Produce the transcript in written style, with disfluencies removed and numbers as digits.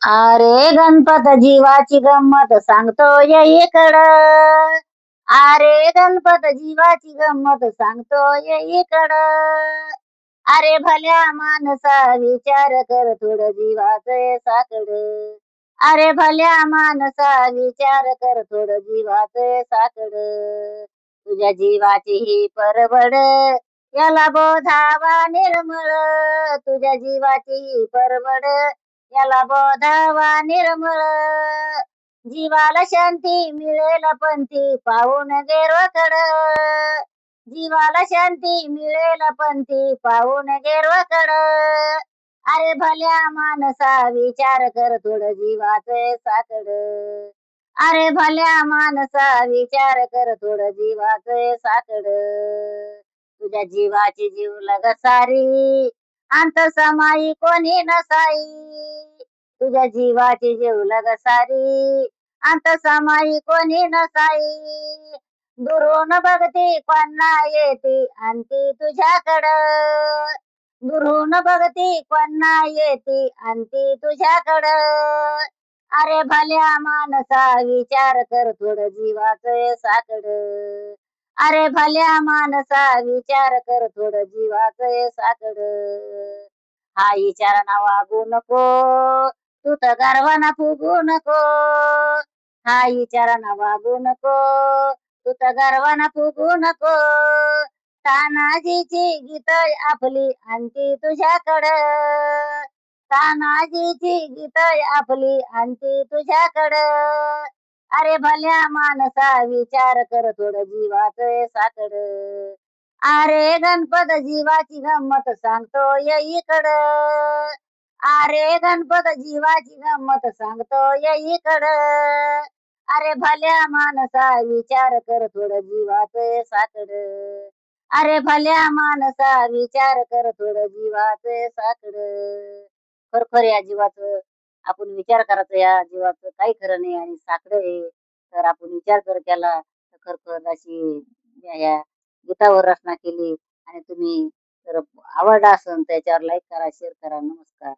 अरे गणपत जीवाची गंमत सांगतोय इकडं. अरे गणपत जीवाची गंमत सांगतोय इकडं. अरे भल्या माणसा विचार कर थोडं जीवाचं साकड. अरे भल्या माणसा विचार कर थोडं जीवाचं साकड. तुझ्या जीवाची ही परवड याला बोधावा निर्मळ. तुझ्या जीवाची ही परवड याला बोधावा निर्मळ. जीवाला शांती मिळेल पंथी पाहून गेरवाकड. जीवाला शांती मिळेल पंथी पाहून गेरवाकड. अरे भल्या माणसा विचार कर थोडं जीवाचं साकड. अरे भल्या माणसा विचार कर थोडं जीवाचं साकड. तुझ्या जीवाची जीवलग सारी अंत समाई कोणी नसाई. तुझ्या जीवाची जीवलग सारी अंत समाई कोणी नसाई. दुरून बघती कोणा येती अंती तुझ्याकडं. दुरून बघती कोणा येती अंती तुझ्याकडं. अरे भल्या माणसा विचार कर थोडं जीवाचं साकड. अरे भल्या माणसा विचार कर थोडं जीवाचं साकड. हा विचाराना वागू नको तू तर गर्वाना फुगू नको. हा विचाराना वागू नको तू तर गर्वाना फुगू नको. तानाजीची गीत आपली अंती तुझ्याकडं. तानाजीची गीत आपली अंती तुझ्याकडं. अरे भल्या माणसा विचार कर थोडं जीवाचं साकड. अरे गणपत जीवाची गंमत सांगतोय इकडं. अरे गणपत जीवाची गंमत सांगतोय इकडं. अरे भल्या माणसा विचार कर थोडं जीवाचं साकड. अरे भल्या माणसा विचार कर थोडं जीवाचं साकड. खरखर या जीवाचं आपण विचार करायचा. या जीवाचं काही खरं नाही आणि साकड आहे. तर आपण विचार कर त्याला. खरखर अशी या गीतावर रचना केली आणि तुम्ही जर आवडला असेल त्याच्यावर लाईक करा, शेअर करा. नमस्कार.